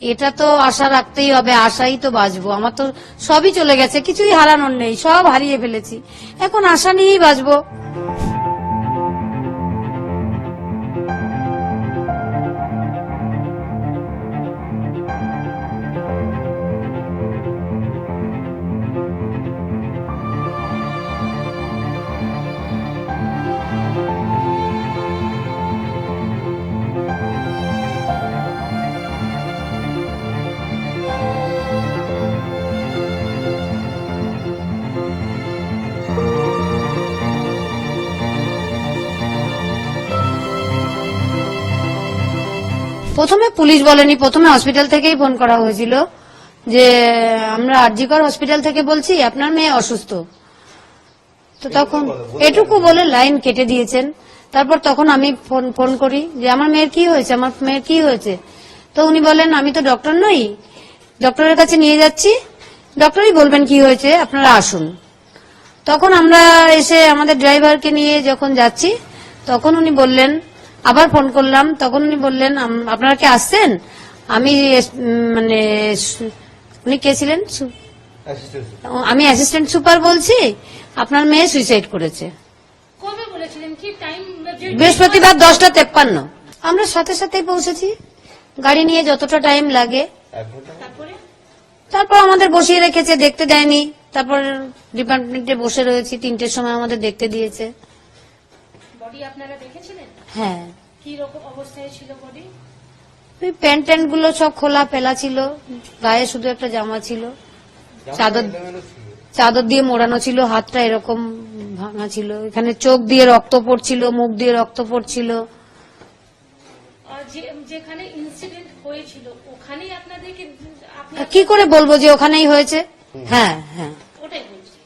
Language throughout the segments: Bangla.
এটা তো আশা রাখতেই হবে, আশাই তো বাঁচবো। আমার তো সবই চলে গেছে, কিছুই হারানোর নেই, সব হারিয়ে ফেলেছি, এখন আশা নিয়েই বাঁচবো। প্রথমে পুলিশ বলেনি, প্রথমে হসপিটাল থেকেই ফোন করা হয়েছিল যে আমরা আরজিকর হসপিটাল থেকে বলছি, আপনার মেয়ে অসুস্থ। তো তখন এটুকু বলে লাইন কেটে দিয়েছেন। তারপর তখন আমি ফোন করি যে আমার মেয়ের কি হয়েছে, আমার মেয়ের কি হয়েছে। তো উনি বলেন আমি তো ডক্টর নই, ডক্টরের কাছে নিয়ে যাচ্ছি, ডক্টরই বলবেন কি হয়েছে, আপনারা আসুন। তখন আমরা এসে আমাদের ড্রাইভারকে নিয়ে যখন যাচ্ছি, তখন উনি বললেন, আবার ফোন করলাম, তখন উনি বললেন আপনারা কি আসছেন, আমি মানে উনি কে ছিলেন, আমি অ্যাসিস্ট্যান্ট সুপার বলছি, আপনার মেয়ে সুইসাইড করেছে। কবে বলেছিলেন, কি টাইম? বৃহস্পতিবার 10:53। আমরা সাথে সাথেই পৌঁছেছি, গাড়ি নিয়ে যতটা টাইম লাগে। তারপর আমাদের বসিয়ে রেখেছে, দেখতে দেয়নি। তারপর ডিপার্টমেন্টে বসে রয়েছি, 3টের সময় আমাদের দেখতে দিয়েছে। বডি আপনারা দেখেছিলেন? হ্যাঁ। কি রকম অবস্থায় ছিল বডি? ওই প্যান্ট ট্যান্ট গুলো সব খোলা ফেলা ছিল, গায়ে শুধু একটা জামা ছিল, চাদর দিয়ে মোড়ানো ছিল, হাতটা এরকম ভাঙা ছিল, এখানে চোখ দিয়ে রক্ত পড়ছিল, মুখ দিয়ে রক্ত পড়ছিল। যেখানে ইনসিডেন্ট হয়েছিল ওখানেই আপনাদেরকে কি করে বলবো যে ওখানেই হয়েছে? হ্যাঁ হ্যাঁ, ওটাই বলছি,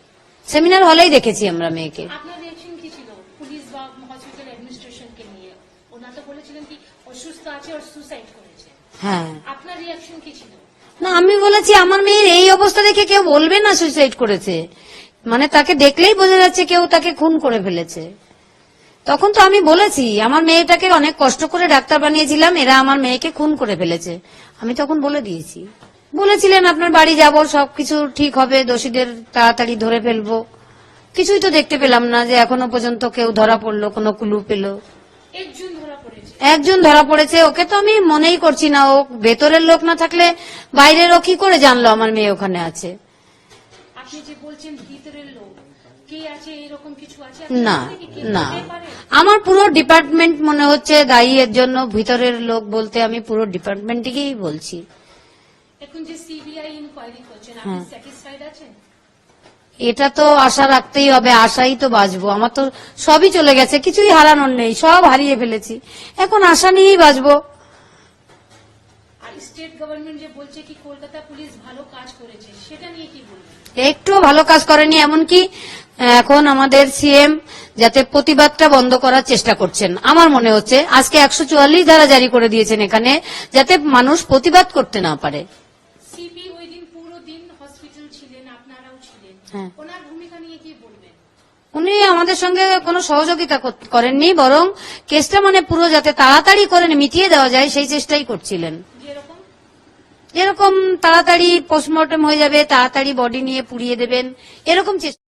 সেমিনার হলেই দেখেছি আমরা মেয়েকে। আপনার রিঅ্যাকশন কি ছিল পুলিশ বা হসপিটাল অ্যাডমিনিস্ট্রেশনকে নিয়ে? ওনারা তো বলেছিলেন কি অসুস্থ আছে আর সুসাইড করেছে। হ্যাঁ, আপনার রিঅ্যাকশন কি ছিল? না আমি বলেছি আমার মেয়ের এই অবস্থা দেখে কেউ বলবে না সুইসাইড করেছে, মানে তাকে দেখলেই বোঝা যাচ্ছে কেউ তাকে খুন করে ফেলেছে। তখন তো আমি বলেছি আমার মেয়েটাকে অনেক কষ্ট করে ডাক্তার বানিয়েছিলাম, এরা আমার মেয়েকে খুন করে ফেলেছে, আমি তখন বলে দিয়েছি। বলেছিলেন আপনার বাড়ি যাব, সবকিছু ঠিক হবে, দোষীদের তাড়াতাড়ি ধরে ফেলবো। কিছুই তো দেখতে পেলাম না যে এখনো পর্যন্ত কেউ ধরা পড়লো, কোনো ক্লু পেল। একজন ধরা পড়েছে, ওকে তো আমি মনেই করছি না, ও ভেতরের লোক না থাকলে বাইরের ও কি করে জানলো আমার মেয়ে ওখানে আছে? আপনি যে বলছেন ভিতরের লোক কে আছে, এরকম কিছু আছে? না না, আমার পুরো ডিপার্টমেন্ট মনে হচ্ছে দায়ী এর জন্য। ভিতরের লোক বলতে আমি পুরো ডিপার্টমেন্টকেই বলছি। এখন যে সিবিআই ইনকোয়ারি করছেন, আপনি স্যাটিসফাইড আছেন? এটা তো আশা রাখতেই হবে, আশাই তো বাঁচবো। আমার তো সবই চলে গেছে, কিছুই হারানোর নেই, সব হারিয়ে ফেলেছি, এখন আশা নিয়েই বাঁচবো। আর স্টেট গভর্নমেন্ট যে বলছে কি কলকাতা পুলিশ ভালো কাজ করেছে, সেটা নিয়ে কি বলবেন? একটু ভালো কাজ করেনি, এমনকি এখন আমাদের সিএম যাতে প্রতিবাদটা বন্ধ করার চেষ্টা করছেন। আমার মনে হচ্ছে আজকে 144 ধারা জারি করে দিয়েছেন এখানে, যাতে মানুষ প্রতিবাদ করতে না পারে। সিপি ওই দিন পুরো দিন হসপিটাল ছিলেন, আপনারাও ছিলেন, ওনার ভূমিকা নিয়ে কি বলবেন? উনি আমাদের সঙ্গে কোনো সহযোগিতা করেননি, বরং কেসটা মানে পুরো যাতে তাড়াতাড়ি করে মিটিয়ে দেওয়া যায় সেই চেষ্টাই করছিলেন। যেরকম তাড়াতাড়ি পোস্টমর্টম হয়ে যাবে, তাড়াতাড়ি বডি নিয়ে পুড়িয়ে দেবেন, এরকম চেষ্টা।